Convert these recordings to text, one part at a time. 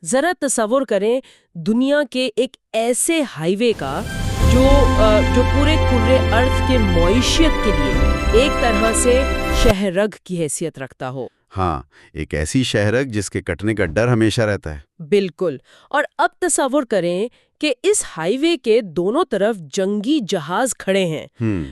ذرا تصور کریں دنیا کے ایک ایسے ہائی وے کا جو جو پورے کرۂ ارض کے معیشت کے لیے ایک طرح سے شہرگ کی حیثیت رکھتا ہو۔ ہاں، ایک ایسی شہرگ جس کے کٹنے کا ڈر ہمیشہ رہتا ہے۔ بالکل۔ اور اب تصور کریں کہ اس ہائی وے کے دونوں طرف جنگی جہاز کھڑے ہیں،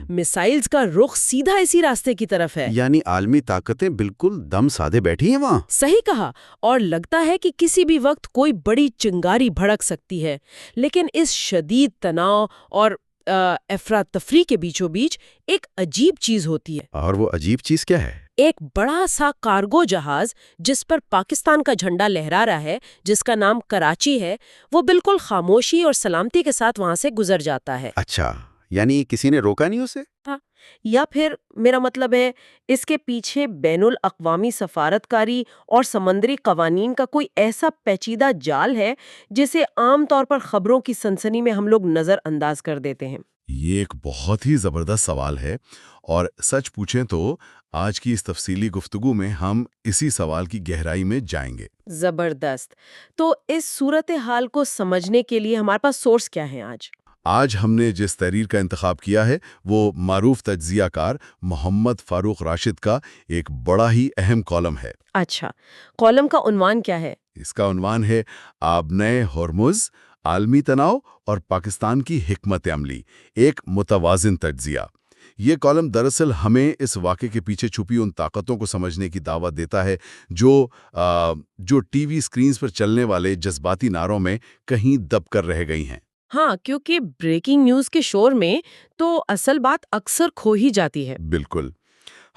میسائلز کا رخ سیدھا اسی راستے کی طرف ہے۔ یعنی عالمی طاقتیں بالکل دم سادے بیٹھی ہیں وہاں۔ صحیح کہا، اور لگتا ہے کہ کسی بھی وقت کوئی بڑی چنگاری بھڑک سکتی ہے، لیکن اس شدید تناؤ اور افراتفری کے بیچوں بیچ ایک عجیب چیز ہوتی ہے۔ اور وہ عجیب چیز کیا ہے؟ ایک بڑا سا کارگو جہاز جس پر پاکستان کا جھنڈا لہرا رہا ہے، جس کا نام کراچی ہے، وہ بالکل خاموشی اور سلامتی کے ساتھ وہاں سے گزر جاتا ہے۔ اچھا، یعنی کسی نے روکا نہیں اسے؟ ہاں، یا پھر میرا مطلب ہے اس کے پیچھے بین الاقوامی سفارتکاری اور سمندری قوانین کا کوئی ایسا پیچیدہ جال ہے جسے عام طور پر خبروں کی سنسنی میں ہم لوگ نظر انداز کر دیتے ہیں۔ یہ ایک بہت ہی زبردست سوال ہے، اور سچ پوچھیں تو آج کی اس تفصیلی گفتگو میں ہم اسی سوال کی گہرائی میں جائیں گے۔ زبردست۔ تو اس صورتحال کو سمجھنے کے لیے ہمارے پاس سورس کیا ہیں آج ہم نے جس تحریر کا انتخاب کیا ہے وہ معروف تجزیہ کار محمد فاروق راشد کا ایک بڑا ہی اہم کالم ہے۔ اچھا، کالم کا عنوان کیا ہے؟ اس کا عنوان ہے آبنائے ہرمز، عالمی تناؤ اور پاکستان کی حکمت عملی، ایک متوازن تجزیہ۔ یہ کالم دراصل ہمیں اس واقعے کے پیچھے چھپی ان طاقتوں کو سمجھنے کی دعوت دیتا ہے جو ٹی وی سکرینز پر چلنے والے جذباتی نعروں میں کہیں دب کر رہ گئی ہیں۔ ہاں، کیونکہ بریکنگ نیوز کے شور میں تو اصل بات اکثر کھو ہی جاتی ہے۔ بالکل،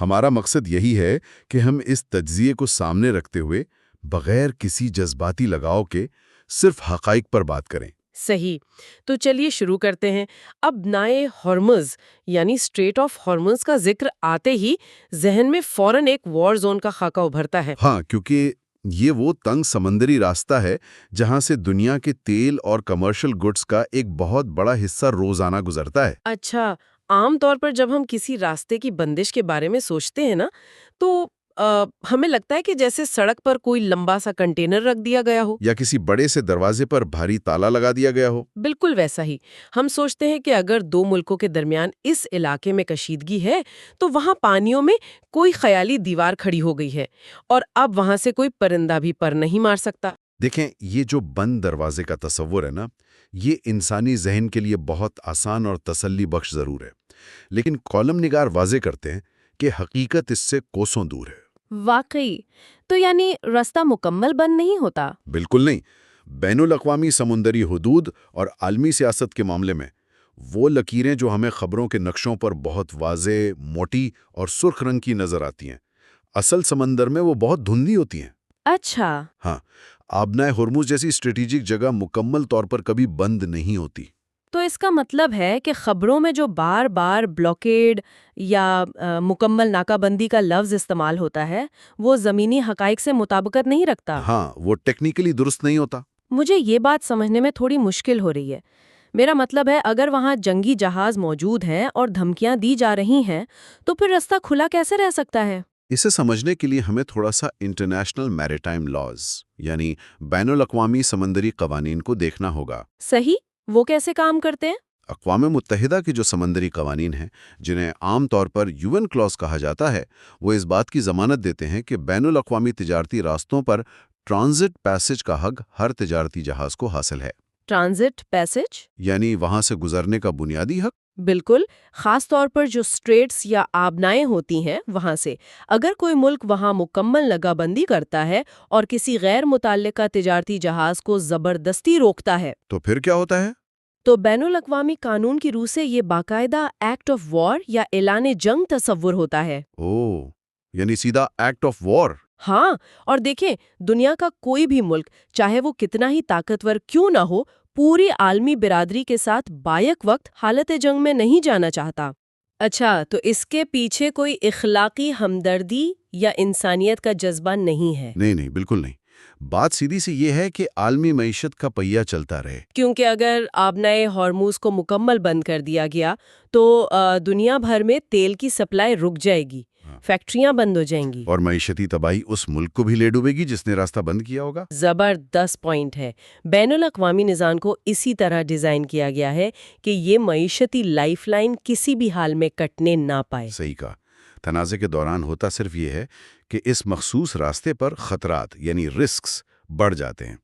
ہمارا مقصد یہی ہے کہ ہم اس تجزیے کو سامنے رکھتے ہوئے بغیر کسی جذباتی لگاؤ کے صرف حقائق پر بات کریں۔ صحیح، تو چلیے شروع کرتے ہیں۔ اب نائے ہرمز یعنی اسٹریٹ آف ہرمز کا ذکر آتے ہی ذہن میں فوراً ایک وار زون کا خاکہ ابھرتا ہے۔ ہاں، کیونکہ یہ وہ تنگ سمندری راستہ ہے جہاں سے دنیا کے تیل اور کمرشل گڈز کا ایک بہت بڑا حصہ روزانہ گزرتا ہے۔ اچھا، عام طور پر جب ہم کسی راستے کی بندش کے بارے میں سوچتے ہیں نا، تو ہمیں لگتا ہے کہ جیسے سڑک پر کوئی لمبا سا کنٹینر رکھ دیا گیا ہو یا کسی بڑے سے دروازے پر بھاری تالا لگا دیا گیا ہو۔ بالکل ویسا ہی ہم سوچتے ہیں کہ اگر دو ملکوں کے درمیان اس علاقے میں کشیدگی ہے تو وہاں پانیوں میں کوئی خیالی دیوار کھڑی ہو گئی ہے اور اب وہاں سے کوئی پرندہ بھی پر نہیں مار سکتا۔ دیکھیں، یہ جو بند دروازے کا تصور ہے نا، یہ انسانی ذہن کے لیے بہت آسان اور تسلی بخش ضرور ہے، لیکن کالم نگار واضح کرتے ہیں کہ حقیقت اس سے کوسوں دور ہے۔ واقعی؟ تو یعنی راستہ مکمل بند نہیں ہوتا؟ بالکل نہیں۔ بین الاقوامی سمندری حدود اور عالمی سیاست کے معاملے میں وہ لکیریں جو ہمیں خبروں کے نقشوں پر بہت واضح، موٹی اور سرخ رنگ کی نظر آتی ہیں، اصل سمندر میں وہ بہت دھندلی ہوتی ہیں۔ اچھا۔ ہاں، آبنائے ہرمز جیسی اسٹریٹجک جگہ مکمل طور پر کبھی بند نہیں ہوتی۔ تو اس کا مطلب ہے کہ خبروں میں جو بار بار بلاکیڈ یا مکمل ناکہ بندی کا لفظ استعمال ہوتا ہے وہ زمینی حقائق سے مطابقت نہیں رکھتا۔ ہاں، وہ ٹیکنیکلی درست نہیں ہوتا۔ مجھے یہ بات سمجھنے میں تھوڑی مشکل ہو رہی ہے۔ میرا مطلب ہے اگر وہاں جنگی جہاز موجود ہیں اور دھمکیاں دی جا رہی ہیں تو پھر راستہ کھلا کیسے رہ سکتا ہے؟ اسے سمجھنے کے لیے ہمیں تھوڑا سا انٹرنیشنل میریٹائم لاز یعنی بین الاقوامی سمندری قوانین کو دیکھنا ہوگا۔ صحیح، وہ کیسے کام کرتے ہیں؟ اقوام متحدہ کے جو سمندری قوانین ہیں، جنہیں عام طور پر UN کلاز کہا جاتا ہے، وہ اس بات کی ضمانت دیتے ہیں کہ بین الاقوامی تجارتی راستوں پر ٹرانزٹ پیسج کا حق ہر تجارتی جہاز کو حاصل ہے۔ ٹرانزٹ پیسج یعنی وہاں سے گزرنے کا بنیادی حق۔ بالکل، خاص طور پر جو اسٹریٹس یا آبنائیں ہوتی ہیں وہاں سے اگر کوئی ملک وہاں مکمل لگا بندی کرتا ہے اور کسی غیر متعلقہ تجارتی جہاز کو زبردستی روکتا ہے تو پھر کیا ہوتا ہے؟ تو بین الاقوامی قانون کی روح سے یہ باقاعدہ ایکٹ آف وار یا اعلان جنگ تصور ہوتا ہے۔ اوہ، یعنی سیدھا ایکٹ آف وار۔ ہاں، اور دیکھیں دنیا کا کوئی بھی ملک چاہے وہ کتنا ہی طاقتور کیوں نہ ہو پوری عالمی برادری کے ساتھ بائیک وقت حالت جنگ میں نہیں جانا چاہتا۔ اچھا، تو اس کے پیچھے کوئی اخلاقی ہمدردی یا انسانیت کا جذبہ نہیں ہے؟ نہیں، بالکل نہیں۔ بات سیدھی سی یہ ہے کہ عالمی معیشت کا پہیہ چلتا رہے۔ کیونکہ اگر آبنائے ہرمز کو مکمل بند کر دیا گیا تو دنیا بھر میں تیل کی سپلائی رک جائے گی، فیکٹریاں بند ہو جائیں گی۔ اور معیشتی تباہی اس ملک کو بھی لے ڈوبے گی جس نے راستہ بند کیا ہوگا۔ زبردست پوائنٹ ہے۔ بین الاقوامی نظام کو اسی طرح ڈیزائن کیا گیا ہے کہ یہ معیشتی لائف لائن کسی بھی حال میں کٹنے نہ پائے۔ صحیح کہا۔ تنازع کے دوران ہوتا صرف یہ ہے کہ اس مخصوص راستے پر خطرات یعنی رسکس بڑھ جاتے ہیں،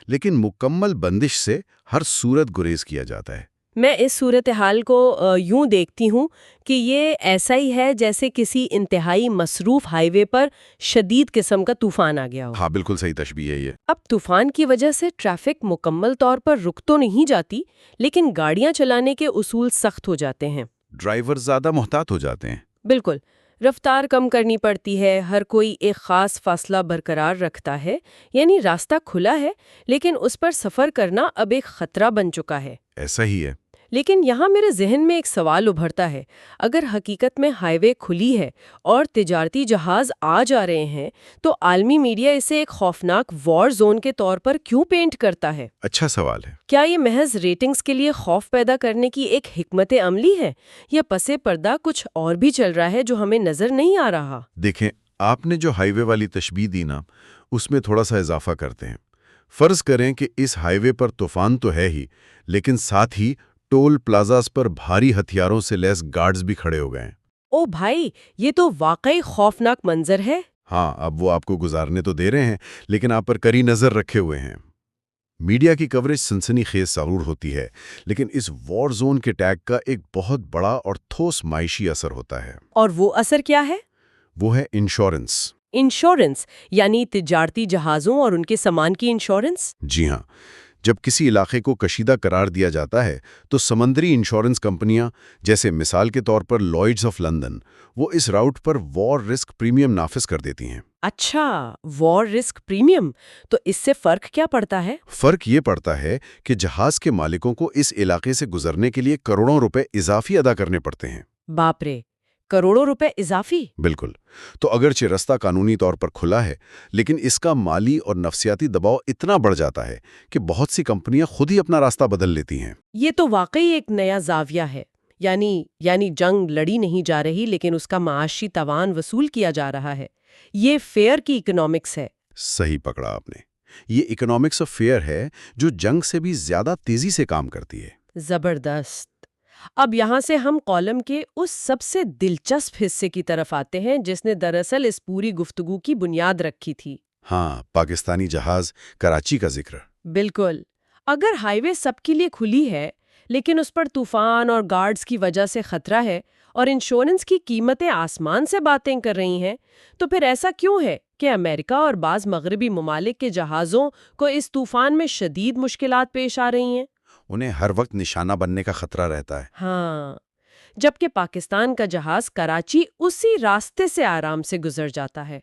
لیکن مکمل بندش سے ہر صورت گریز کیا جاتا ہے۔ میں اس صورتحال کو یوں دیکھتی ہوں کہ یہ ایسا ہی ہے جیسے کسی انتہائی مصروف ہائی وے پر شدید قسم کا طوفان آ گیا ہو۔ ہاں، بالکل صحیح تشبیہ ہے یہ۔ اب طوفان کی وجہ سے ٹریفک مکمل طور پر رک تو نہیں جاتی، لیکن گاڑیاں چلانے کے اصول سخت ہو جاتے ہیں۔ ڈرائیور زیادہ محتاط ہو جاتے ہیں۔ بالکل، رفتار کم کرنی پڑتی ہے، ہر کوئی ایک خاص فاصلہ برقرار رکھتا ہے، یعنی راستہ کھلا ہے لیکن اس پر سفر کرنا اب ایک خطرہ بن چکا ہے۔ ایسا ہی ہے۔ لیکن یہاں میرے ذہن میں ایک سوال ابھرتا ہے، اگر حقیقت میں ہائی وے کھلی ہے اور تجارتی جہاز آ جا رہے ہیں تو عالمی میڈیا اسے ایک خوفناک وار زون کے طور پر کیوں پینٹ کرتا ہے؟ اچھا سوال ہے۔ کیا یہ محض ریٹنگز کے لیے خوف پیدا کرنے کی ایک حکمت عملی ہے، یا پس پردہ کچھ اور بھی چل رہا ہے جو ہمیں نظر نہیں آ رہا؟ دیکھیں، آپ نے جو ہائی وے والی تشبیہ دی نا، اس میں تھوڑا سا اضافہ کرتے ہیں۔ فرض کریں کہ اس ہائی وے پر طوفان تو ہے ہی، لیکن ساتھ ہی ٹول پلازاز پر بھاری ہتھیاروں سے لیس گارڈز بھی کھڑے ہو گئے ہیں۔ او بھائی، یہ تو واقعی خوفناک منظر ہے۔ ہاں، اب وہ آپ کو گزارنے تو دے رہے ہیں، لیکن آپ پر کڑی نظر رکھے ہوئے ہیں۔ میڈیا کی کوریج سنسنی خیز ضرور ہوتی ہے، لیکن اس وار زون کے ٹیگ کا ایک بہت بڑا اور ٹھوس معاشی اثر ہوتا ہے۔ اور وہ اثر کیا ہے؟ وہ ہے انشورنس۔ انشورنس، یعنی تجارتی جہازوں اور ان کے سامان کی انشورنس؟ جی ہاں، جب کسی علاقے کو کشیدہ قرار دیا جاتا ہے تو سمندری انشورنس کمپنیاں، جیسے مثال کے طور پر لائیڈز آف لندن، وہ اس راؤٹ پر وار رسک پریمیم نافذ کر دیتی ہیں۔ اچھا، وار رسک پریمیم، تو اس سے فرق کیا پڑتا ہے؟ فرق یہ پڑتا ہے کہ جہاز کے مالکوں کو اس علاقے سے گزرنے کے لیے کروڑوں روپے اضافی ادا کرنے پڑتے ہیں۔ باپ رے، کروڑوں روپے اضافی؟ بالکل۔ تو اگرچہ رستہ قانونی طور پر کھلا ہے، لیکن اس کا مالی اور نفسیاتی دباؤ اتنا بڑھ جاتا ہے کہ بہت سی کمپنیاں خود ہی اپنا راستہ بدل لیتی ہیں۔ یہ تو واقعی ایک نیا زاویہ ہے، یعنی جنگ لڑی نہیں جا رہی لیکن اس کا معاشی تاوان وصول کیا جا رہا ہے۔ یہ فیئر کی اکنامکس ہے۔ صحیح پکڑا آپ نے۔ یہ اکنامکس آف فیئر ہے جو جنگ سے بھی زیادہ تیزی سے کام کرتی ہے۔ زبردست۔ اب یہاں سے ہم کالم کے اس سب سے دلچسپ حصے کی طرف آتے ہیں جس نے دراصل اس پوری گفتگو کی بنیاد رکھی تھی۔ ہاں، پاکستانی جہاز کراچی کا ذکر۔ بالکل۔ اگر ہائی وے سب کے لیے کھلی ہے لیکن اس پر طوفان اور گارڈز کی وجہ سے خطرہ ہے اور انشورنس کی قیمتیں آسمان سے باتیں کر رہی ہیں، تو پھر ایسا کیوں ہے کہ امریکہ اور بعض مغربی ممالک کے جہازوں کو اس طوفان میں شدید مشکلات پیش آ رہی ہیں؟ انہیں ہر وقت نشانہ بننے کا خطرہ رہتا ہے۔ ہاں، جبکہ پاکستان کا جہاز کراچی اسی راستے سے آرام سے گزر جاتا ہے۔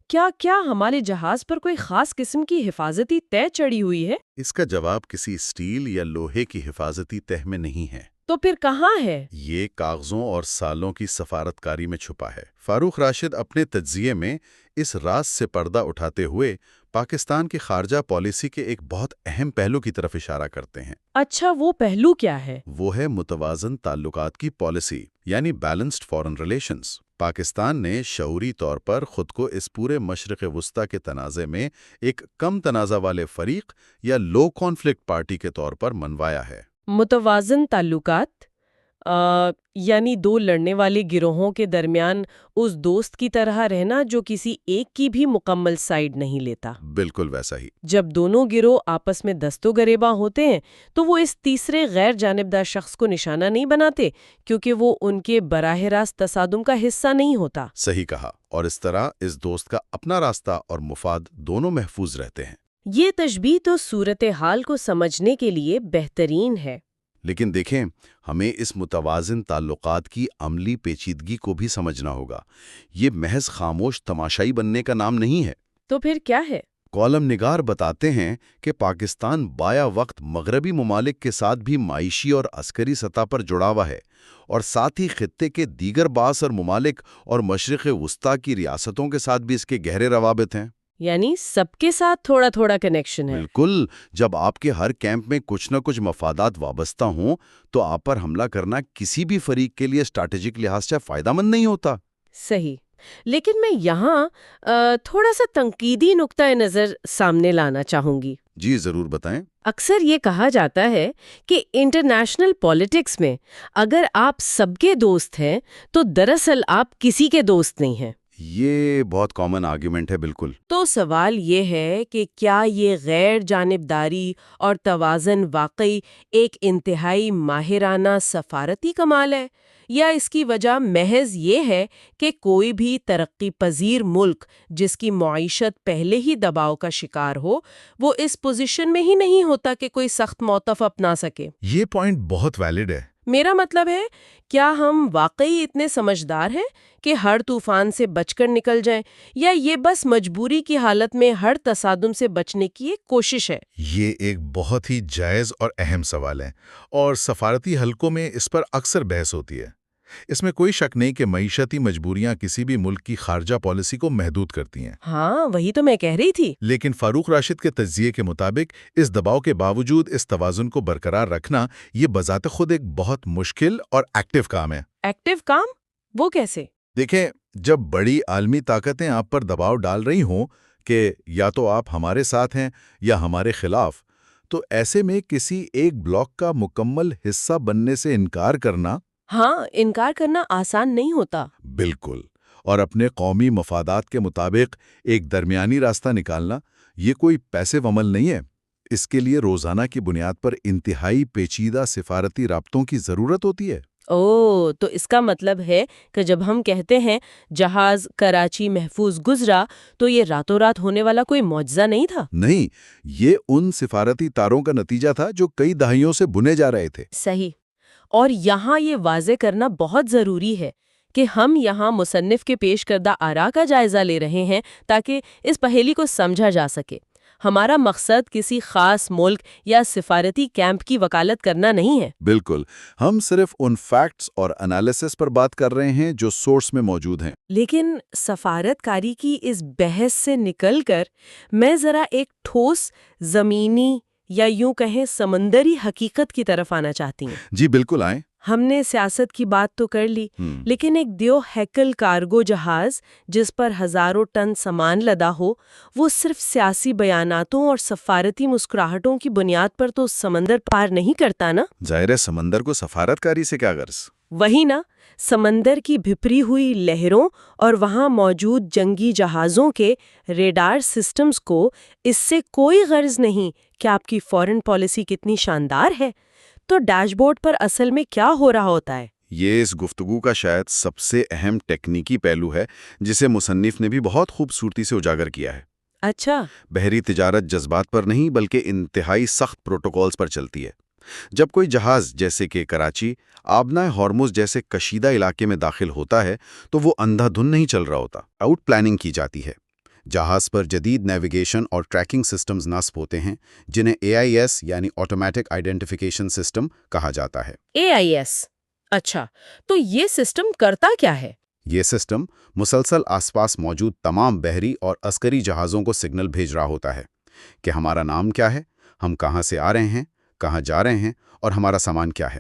کیا ہمارے جہاز پر کوئی خاص قسم کی حفاظتی تہ چڑھی ہوئی ہے؟ اس کا جواب کسی اسٹیل یا لوہے کی حفاظتی تہ میں نہیں ہے۔ تو پھر کہاں ہے؟ یہ کاغذوں اور سالوں کی سفارتکاری میں چھپا ہے۔ فاروق راشد اپنے تجزیے میں اس راز سے پردہ اٹھاتے ہوئے پاکستان کی خارجہ پالیسی کے ایک بہت اہم پہلو کی طرف اشارہ کرتے ہیں۔ اچھا، وہ پہلو کیا ہے؟ وہ ہے متوازن تعلقات کی پالیسی، یعنی بیلنسڈ فارن ریلیشنز۔ پاکستان نے شعوری طور پر خود کو اس پورے مشرق وسطی کے تنازع میں ایک کم تنازع والے فریق یا لو کانفلکٹ پارٹی کے طور پر منوایا ہے۔ متوازن تعلقات، یعنی دو لڑنے والے گروہوں کے درمیان اس دوست کی طرح رہنا جو کسی ایک کی بھی مکمل سائیڈ نہیں لیتا۔ بالکل ویسا ہی۔ جب دونوں گروہ آپس میں دست و گریباں ہوتے ہیں تو وہ اس تیسرے غیر جانبدار شخص کو نشانہ نہیں بناتے کیونکہ وہ ان کے براہ راست تصادم کا حصہ نہیں ہوتا۔ صحیح کہا، اور اس طرح اس دوست کا اپنا راستہ اور مفاد دونوں محفوظ رہتے ہیں۔ یہ تشبیہ تو صورتحال کو سمجھنے کے لیے بہترین ہے۔ لیکن دیکھیں، ہمیں اس متوازن تعلقات کی عملی پیچیدگی کو بھی سمجھنا ہوگا۔ یہ محض خاموش تماشائی بننے کا نام نہیں ہے۔ تو پھر کیا ہے؟ کالم نگار بتاتے ہیں کہ پاکستان بایا وقت مغربی ممالک کے ساتھ بھی معاشی اور عسکری سطح پر جڑا ہوا ہے، اور ساتھ ہی خطے کے دیگر بااثر ممالک اور مشرق وسطی کی ریاستوں کے ساتھ بھی اس کے گہرے روابط ہیں۔ یعنی سب کے ساتھ تھوڑا تھوڑا کنیکشن ہے۔ بالکل۔ جب آپ کے ہر کیمپ میں کچھ نہ کچھ مفادات وابستہ ہوں تو آپ پر حملہ کرنا کسی بھی فریق کے لیے اسٹریٹجک لحاظ سے فائدہ مند نہیں ہوتا۔ صحیح. لیکن میں یہاں تھوڑا سا تنقیدی نقطۂ نظر سامنے لانا چاہوں گی. جی ضرور بتائیں. اکثر یہ کہا جاتا ہے کہ انٹرنیشنل پالیٹکس میں اگر آپ سب کے دوست ہیں تو دراصل آپ کسی کے دوست نہیں ہیں. یہ بہت کامن آرگیومنٹ ہے. بالکل. تو سوال یہ ہے کہ کیا یہ غیر جانبداری اور توازن واقعی ایک انتہائی ماہرانہ سفارتی کمال ہے، یا اس کی وجہ محض یہ ہے کہ کوئی بھی ترقی پذیر ملک جس کی معیشت پہلے ہی دباؤ کا شکار ہو وہ اس پوزیشن میں ہی نہیں ہوتا کہ کوئی سخت موقف اپنا سکے؟ یہ پوائنٹ بہت ویلڈ ہے. میرا مطلب ہے، کیا ہم واقعی اتنے سمجھدار ہیں کہ ہر طوفان سے بچ کر نکل جائیں، یا یہ بس مجبوری کی حالت میں ہر تصادم سے بچنے کی ایک کوشش ہے؟ یہ ایک بہت ہی جائز اور اہم سوال ہے، اور سفارتی حلقوں میں اس پر اکثر بحث ہوتی ہے. اس میں کوئی شک نہیں کہ معیشتی مجبوریاں کسی بھی ملک کی خارجہ پالیسی کو محدود کرتی ہیں. ہاں، وہی تو میں کہہ رہی تھی. لیکن فاروق راشد کے تجزیے کے مطابق اس دباؤ کے باوجود اس توازن کو برقرار رکھنا یہ بذات خود ایک بہت مشکل اور ایکٹیو کام ہے. ایکٹیو کام؟ وہ کیسے؟ دیکھیں، جب بڑی عالمی طاقتیں آپ پر دباؤ ڈال رہی ہوں کہ یا تو آپ ہمارے ساتھ ہیں یا ہمارے خلاف، تو ایسے میں کسی ایک بلاک کا مکمل حصہ بننے سے انکار کرنا، ہاں، انکار کرنا آسان نہیں ہوتا. بالکل، اور اپنے قومی مفادات کے مطابق ایک درمیانی راستہ نکالنا یہ کوئی پیسیو عمل نہیں ہے. اس کے لیے روزانہ کی بنیاد پر انتہائی پیچیدہ سفارتی رابطوں کی ضرورت ہوتی ہے. تو اس کا مطلب ہے کہ جب ہم کہتے ہیں جہاز کراچی محفوظ گزرا تو یہ راتوں رات ہونے والا کوئی معجزہ نہیں تھا؟ نہیں، یہ ان سفارتی تاروں کا نتیجہ تھا جو کئی دہائیوں سے بنے جا رہے تھے. صحیح. اور یہاں یہ واضح کرنا بہت ضروری ہے کہ ہم یہاں مصنف کے پیش کردہ آراء کا جائزہ لے رہے ہیں تاکہ اس پہیلی کو سمجھا جا سکے. ہمارا مقصد کسی خاص ملک یا سفارتی کیمپ کی وکالت کرنا نہیں ہے. بالکل، ہم صرف ان فیکٹس اور انالیسس پر بات کر رہے ہیں جو سورس میں موجود ہیں. لیکن سفارت کاری کی اس بحث سے نکل کر میں ذرا ایک ٹھوس زمینی یا یوں کہیں سمندری حقیقت کی طرف آنا چاہتی ہوں. جی بالکل، آئیں. ہم نے سیاست کی بات تو کر لی، لیکن ایک دیو ہیکل کارگو جہاز جس پر ہزاروں ٹن سامان لدا ہو، وہ صرف سیاسی بیاناتوں اور سفارتی مسکراہٹوں کی بنیاد پر تو سمندر پار نہیں کرتا نا؟ ظاہر ہے سمندر کو سفارت کاری سے کیا غرض؟ وہی نا، سمندر کی بھپری ہوئی لہروں اور وہاں موجود جنگی جہازوں کے ریڈار سسٹمز کو اس سے کوئی غرض نہیں کہ آپ کی فورن پالیسی کتنی شاندار ہے. تو ڈیش بورڈ پر اصل میں کیا ہو رہا ہوتا ہے؟ یہ اس گفتگو کا شاید سب سے اہم ٹیکنیکی پہلو ہے جسے مصنف نے بھی بہت خوبصورتی سے اجاگر کیا ہے. اچھا. بحری تجارت جذبات پر نہیں بلکہ انتہائی سخت پروٹوکولز پر چلتی ہے. جب کوئی جہاز جیسے کہ کراچی آبنائے ہارموز جیسے کشیدہ علاقے میں داخل ہوتا ہے تو وہ اندھا دھن نہیں چل رہا ہوتا. آؤٹ پلاننگ کی جاتی ہے. جہاز پر جدید نیویگیشن اور ٹریکنگ سسٹمز نصب ہوتے ہیں جنہیں AIS یعنی آٹومیٹک آئیڈینٹیفیکیشن سسٹم کہا جاتا ہے. AIS. اچھا، تو یہ سسٹم کرتا کیا ہے؟ یہ سسٹم مسلسل آس پاس موجود تمام بحری اور عسکری جہازوں کو سگنل بھیج رہا ہوتا ہے کہ ہمارا نام کیا ہے، ہم کہاں سے آ رہے ہیں، کہاں جا رہے ہیں اور ہمارا سامان کیا ہے.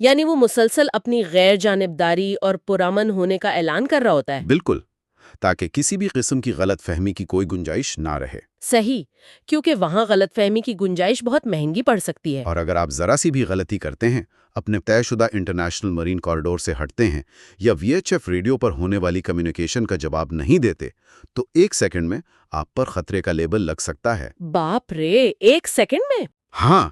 یعنی وہ مسلسل اپنی غیر جانبداری اور پرامن ہونے کا اعلان کر رہا ہوتا ہے. بالکل، تاکہ کسی بھی قسم کی غلط فہمی کی کوئی گنجائش نہ رہے. صحیح، کیونکہ وہاں غلط فہمی کی گنجائش بہت مہنگی پڑ سکتی ہے. اور اگر آپ ذرا سی بھی غلطی کرتے ہیں، اپنے طے شدہ انٹرنیشنل مرین کوریڈور سے ہٹتے ہیں یا VHF ریڈیو پر ہونے والی کمیونیکیشن کا جواب نہیں دیتے تو 1 سیکنڈ میں آپ پر خطرے کا لیبل لگ سکتا ہے. باپ رے، 1 سیکنڈ میں؟ ہاں،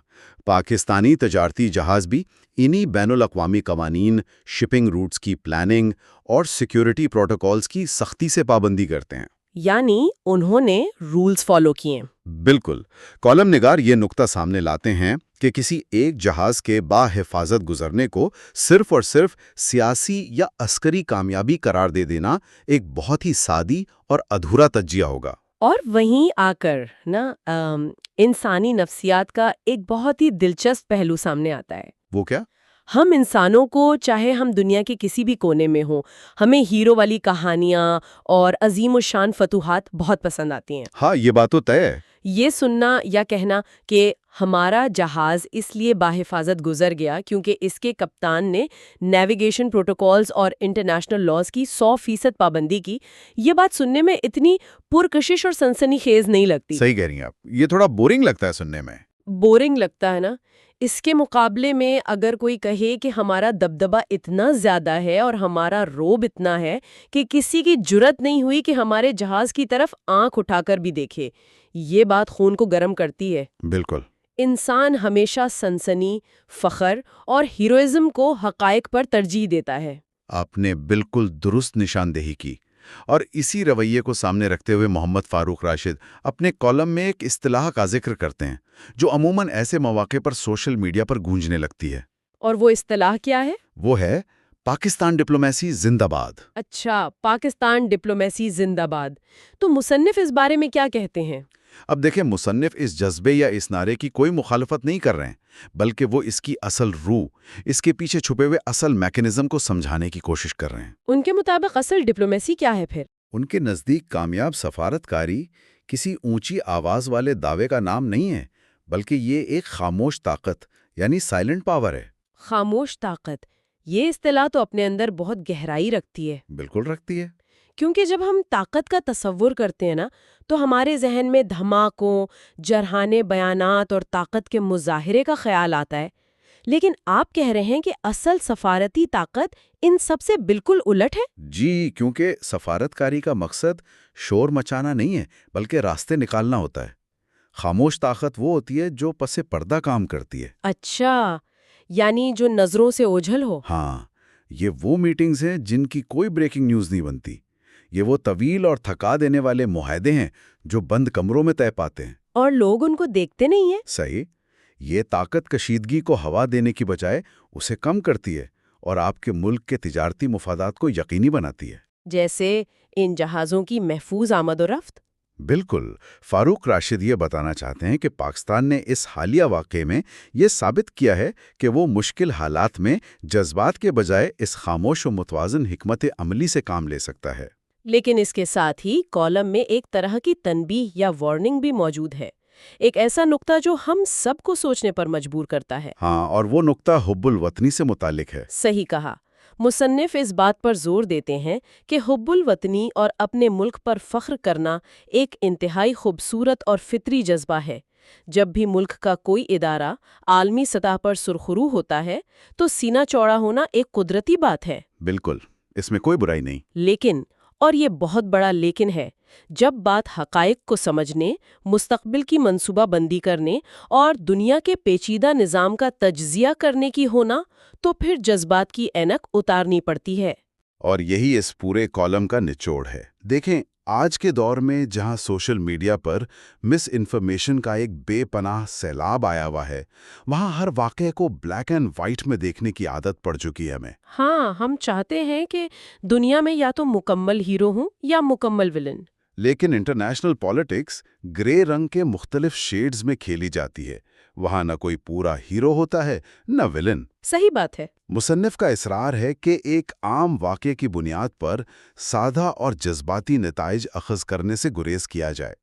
پاکستانی تجارتی جہاز بھی انہی بین الاقوامی قوانین، شپنگ روٹس کی پلاننگ اور سیکیورٹی پروٹوکولز کی سختی سے پابندی کرتے ہیں. یعنی انہوں نے رولز فالو کیے. بالکل. کالم نگار یہ نقطہ سامنے لاتے ہیں کہ کسی ایک جہاز کے باحفاظت گزرنے کو صرف اور صرف سیاسی یا عسکری کامیابی قرار دے دینا ایک بہت ہی سادی اور ادھورا تجزیہ ہوگا. اور وہیں آ کر انسانی نفسیات کا ایک بہت ہی دلچسپ پہلو سامنے آتا ہے. وہ کیا؟ ہم انسانوں کو، چاہے ہم دنیا کے کسی بھی کونے میں ہوں، ہمیں ہیرو والی کہانیاں اور عظیم الشان فتوحات بہت پسند آتی ہیں. ہاں، یہ بات تو طے ہے. یہ سننا یا کہنا کہ ہمارا جہاز اس لیے باحفاظت گزر گیا کیونکہ اس کے کپتان نے نیویگیشن پروٹوکولز اور انٹرنیشنل لاز کی 100% پابندی کی. یہ بات سننے میں اتنی پرکشش اور سنسنی خیز نہیں لگتی. صحیح کہہ رہی ہیں آپ، یہ تھوڑا بورنگ لگتا ہے سننے میں. بورنگ لگتا ہے نا. اس کے مقابلے میں اگر کوئی کہے کہ ہمارا دبدبہ اتنا زیادہ ہے اور ہمارا روب اتنا ہے کہ کسی کی جرت نہیں ہوئی کہ ہمارے جہاز کی طرف آنکھ اٹھا کر بھی دیکھے، یہ بات خون کو گرم کرتی ہے. بالکل. انسان ہمیشہ سنسنی، فخر اور ہیروئزم کو حقائق پر ترجیح دیتا ہے. آپ نے بالکل درست نشاندہی کی. اور اسی رویے کو سامنے رکھتے ہوئے محمد فاروق راشد اپنے کالم میں ایک اصطلاح کا ذکر کرتے ہیں جو عموماً ایسے مواقع پر سوشل میڈیا پر گونجنے لگتی ہے. اور وہ اصطلاح کیا ہے؟ وہ ہے پاکستان ڈپلومیسی زندہ باد. اچھا، پاکستان ڈپلومیسی زندہ باد. تو مصنف اس بارے میں کیا کہتے ہیں؟ اب دیکھیں، مصنف اس جذبے یا اس نعرے کی کوئی مخالفت نہیں کر رہے ہیں، بلکہ وہ اس کی اصل روح، اس کے پیچھے چھپے ہوئے اصل میکانزم کو سمجھانے کی کوشش کر رہے ہیں. ان کے مطابق اصل ڈپلومیسی کیا ہے پھر؟ ان کے نزدیک کامیاب سفارتکاری کسی اونچی آواز والے دعوے کا نام نہیں ہے، بلکہ یہ ایک خاموش طاقت یعنی سائلنٹ پاور ہے. خاموش طاقت، یہ اصطلاح تو اپنے اندر بہت گہرائی رکھتی ہے. بالکل رکھتی ہے. کیونکہ جب ہم طاقت کا تصور کرتے ہیں نا تو ہمارے ذہن میں دھماکوں، جرحانے بیانات اور طاقت کے مظاہرے کا خیال آتا ہے. لیکن آپ کہہ رہے ہیں کہ اصل سفارتی طاقت ان سب سے بالکل الٹ ہے؟ جی، کیونکہ سفارتکاری کا مقصد شور مچانا نہیں ہے، بلکہ راستے نکالنا ہوتا ہے. خاموش طاقت وہ ہوتی ہے جو پس پردہ کام کرتی ہے. اچھا، یعنی جو نظروں سے اوجھل ہو. ہاں، یہ وہ میٹنگز ہیں جن کی کوئی بریکنگ نیوز نہیں بنتی. یہ وہ طویل اور تھکا دینے والے معاہدے ہیں جو بند کمروں میں طے پاتے ہیں. اور لوگ ان کو دیکھتے نہیں ہیں. صحیح. یہ طاقت کشیدگی کو ہوا دینے کی بجائے اسے کم کرتی ہے اور آپ کے ملک کے تجارتی مفادات کو یقینی بناتی ہے. جیسے ان جہازوں کی محفوظ آمد و رفت. بالکل. فاروق راشد یہ بتانا چاہتے ہیں کہ پاکستان نے اس حالیہ واقعے میں یہ ثابت کیا ہے کہ وہ مشکل حالات میں جذبات کے بجائے اس خاموش و متوازن حکمت عملی سے کام لے سکتا ہے. لیکن اس کے ساتھ ہی کالم میں ایک طرح کی تنبیہ یا وارننگ بھی موجود ہے. ایک ایسا نقطہ جو ہم سب کو سوچنے پر مجبور کرتا ہے. ہاں، اور وہ نقطہ حب الوطنی سے متعلق ہے. صحیح کہا. مصنف اس بات پر زور دیتے ہیں کہ حب الوطنی اور اپنے ملک پر فخر کرنا ایک انتہائی خوبصورت اور فطری جذبہ ہے. جب بھی ملک کا کوئی ادارہ عالمی سطح پر سرخرو ہوتا ہے تو سینہ چوڑا ہونا ایک قدرتی بات ہے. بالکل، اس میں کوئی برائی نہیں. لیکن، اور یہ بہت بڑا لیکن ہے، جب بات حقائق کو سمجھنے، مستقبل کی منصوبہ بندی کرنے اور دنیا کے پیچیدہ نظام کا تجزیہ کرنے کی ہونا تو پھر جذبات کی اینک اتارنی پڑتی ہے. اور یہی اس پورے کالم کا نچوڑ ہے. دیکھیں، آج کے دور میں جہاں سوشل میڈیا پر مس انفارمیشن کا ایک بے پناہ سیلاب آیا ہوا ہے، وہاں ہر واقعے کو بلیک اینڈ وائٹ میں دیکھنے کی عادت پڑ چکی ہے ہمیں. ہاں، ہم چاہتے ہیں کہ دنیا میں یا تو مکمل ہیرو ہوں یا مکمل ولن. لیکن انٹرنیشنل پالیٹکس گرے رنگ کے مختلف شیڈز میں کھیلی جاتی ہے. وہاں نہ کوئی پورا ہیرو ہوتا ہے، نہ ولن. صحیح بات ہے. مصنف کا اصرار ہے کہ ایک عام واقعے کی بنیاد پر سادہ اور جذباتی نتائج اخذ کرنے سے گریز کیا جائے.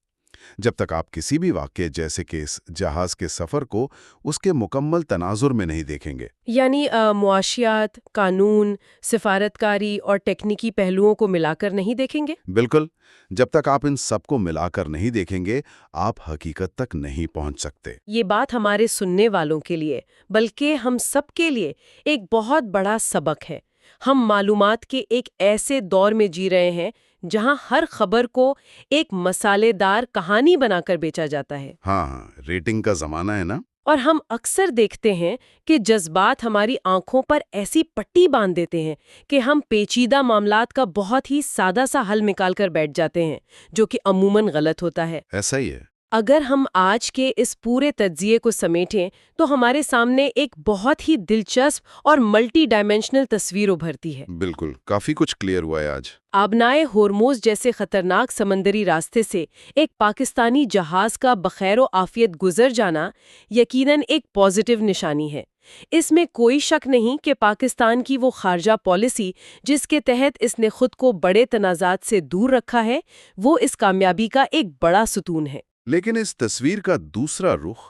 جب تک آپ کسی بھی واقعے جیسے کہ اس جہاز کے سفر کو اس کے مکمل تناظر میں نہیں دیکھیں گے، یعنی معاشیات، قانون، سفارتکاری اور ٹیکنیکی پہلوؤں کو ملا کر نہیں دیکھیں گے. بالکل، جب تک آپ ان سب کو ملا کر نہیں دیکھیں گے آپ حقیقت تک نہیں پہنچ سکتے. یہ بات ہمارے سننے والوں کے لیے بلکہ ہم سب کے لیے ایک بہت بڑا سبق ہے. ہم معلومات کے ایک ایسے دور میں جی رہے ہیں جہاں ہر خبر کو ایک مسالے دار کہانی بنا کر بیچا جاتا ہے. ہاں، ریٹنگ کا زمانہ ہے نا. اور ہم اکثر دیکھتے ہیں کہ جذبات ہماری آنکھوں پر ایسی پٹی باندھ دیتے ہیں کہ ہم پیچیدہ معاملات کا بہت ہی سادہ سا حل نکال کر بیٹھ جاتے ہیں، جو کہ عموماً غلط ہوتا ہے. ایسا ہی ہے. اگر ہم آج کے اس پورے تجزیے کو سمیٹیں تو ہمارے سامنے ایک بہت ہی دلچسپ اور ملٹی ڈائمینشنل تصویر ابھرتی ہے. بالکل، کافی کچھ کلیئر ہوا ہے آج. آبنائے ہورموز جیسے خطرناک سمندری راستے سے ایک پاکستانی جہاز کا بخیر و عافیت گزر جانا یقیناً ایک پازیٹیو نشانی ہے. اس میں کوئی شک نہیں کہ پاکستان کی وہ خارجہ پالیسی جس کے تحت اس نے خود کو بڑے تنازعات سے دور رکھا ہے، وہ اس کامیابی کا ایک بڑا ستون ہے. لیکن اس تصویر کا دوسرا رخ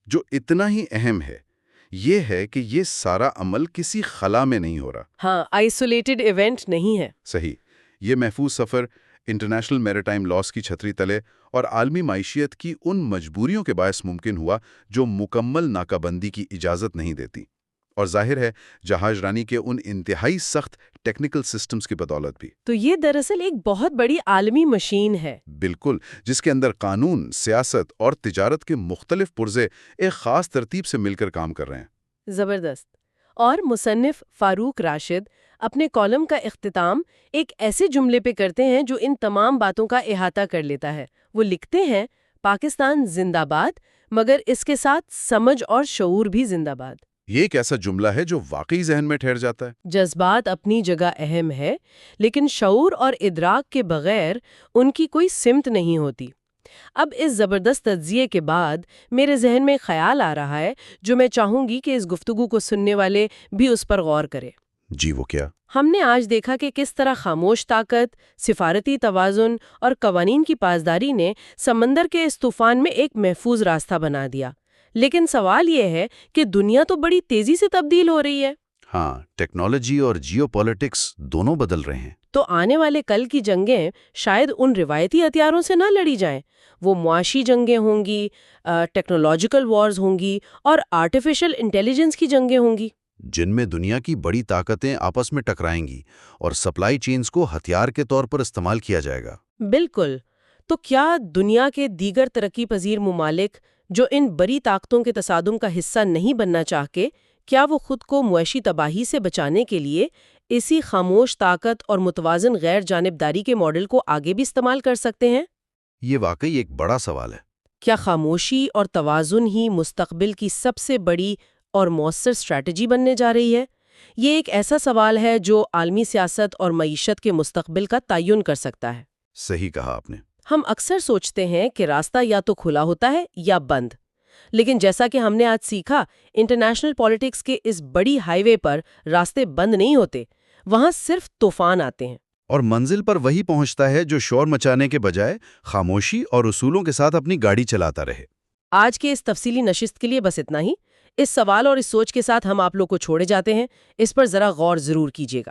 جو اتنا ہی اہم ہے یہ ہے کہ یہ سارا عمل کسی خلا میں نہیں ہو رہا. ہاں، آئسولیٹڈ ایونٹ نہیں ہے. صحیح. یہ محفوظ سفر انٹرنیشنل میریٹائم لاس کی چھتری تلے اور عالمی معیشیت کی ان مجبوریوں کے باعث ممکن ہوا جو مکمل ناکہ بندی کی اجازت نہیں دیتی، اور ظاہر ہے جہاز رانی کے ان انتہائی سخت ٹیکنیکل سسٹمز کی بدولت بھی. تو یہ دراصل ایک بہت بڑی عالمی مشین ہے. بالکل، جس کے اندر قانون، سیاست اور تجارت کے مختلف پرزے ایک خاص ترتیب سے مل کر کام کر رہے ہیں. زبردست. اور مصنف فاروق راشد اپنے کالم کا اختتام ایک ایسے جملے پہ کرتے ہیں جو ان تمام باتوں کا احاطہ کر لیتا ہے. وہ لکھتے ہیں، پاکستان زندہ باد، مگر اس کے ساتھ سمجھ اور شعور بھی زندہ باد. یہ ایک ایسا جملہ ہے جو واقعی ذہن میں ٹھہر جاتا ہے. جذبات اپنی جگہ اہم ہے، لیکن شعور اور ادراک کے بغیر ان کی کوئی سمت نہیں ہوتی. اب اس زبردست تجزیے کے بعد میرے ذہن میں خیال آ رہا ہے جو میں چاہوں گی کہ اس گفتگو کو سننے والے بھی اس پر غور کریں. جی وہ کیا؟ ہم نے آج دیکھا کہ کس طرح خاموش طاقت، سفارتی توازن اور قوانین کی پاسداری نے سمندر کے اس طوفان میں ایک محفوظ راستہ بنا دیا. لیکن سوال یہ ہے کہ دنیا تو بڑی تیزی سے تبدیل ہو رہی ہے. ہاں، ٹیکنالوجی اور جیو پالیٹکس دونوں بدل رہے ہیں. تو آنے والے کل کی جنگیں شاید ان روایتی ہتھیاروں سے نہ لڑی جائیں. وہ معاشی جنگیں ہوں گی، ٹیکنالوجیکل وارز ہوں گی اور آرٹیفیشل انٹیلیجنس کی جنگیں ہوں گی، جن میں دنیا کی بڑی طاقتیں آپس میں ٹکرائیں گی اور سپلائی چینز کو ہتھیار کے طور پر استعمال کیا جائے گا. بالکل. تو کیا دنیا کے دیگر ترقی پذیر ممالک جو ان بڑی طاقتوں کے تصادم کا حصہ نہیں بننا چاہتے، کیا وہ خود کو معاشی تباہی سے بچانے کے لیے اسی خاموش طاقت اور متوازن غیر جانبداری کے ماڈل کو آگے بھی استعمال کر سکتے ہیں؟ یہ واقعی ایک بڑا سوال ہے. کیا خاموشی اور توازن ہی مستقبل کی سب سے بڑی اور مؤثر اسٹریٹجی بننے جا رہی ہے؟ یہ ایک ایسا سوال ہے جو عالمی سیاست اور معیشت کے مستقبل کا تعین کر سکتا ہے. صحیح کہا آپ نے. ہم اکثر سوچتے ہیں کہ راستہ یا تو کھلا ہوتا ہے یا بند، لیکن جیسا کہ ہم نے آج سیکھا، انٹرنیشنل پالیٹکس کے اس بڑی ہائی وے پر راستے بند نہیں ہوتے، وہاں صرف طوفان آتے ہیں. اور منزل پر وہی پہنچتا ہے جو شور مچانے کے بجائے خاموشی اور اصولوں کے ساتھ اپنی گاڑی چلاتا رہے. آج کے اس تفصیلی نشست کے لیے بس اتنا ہی. اس سوال اور اس سوچ کے ساتھ ہم آپ لوگ کو چھوڑے جاتے ہیں. اس پر ذرا غور ضرور کیجیے گا.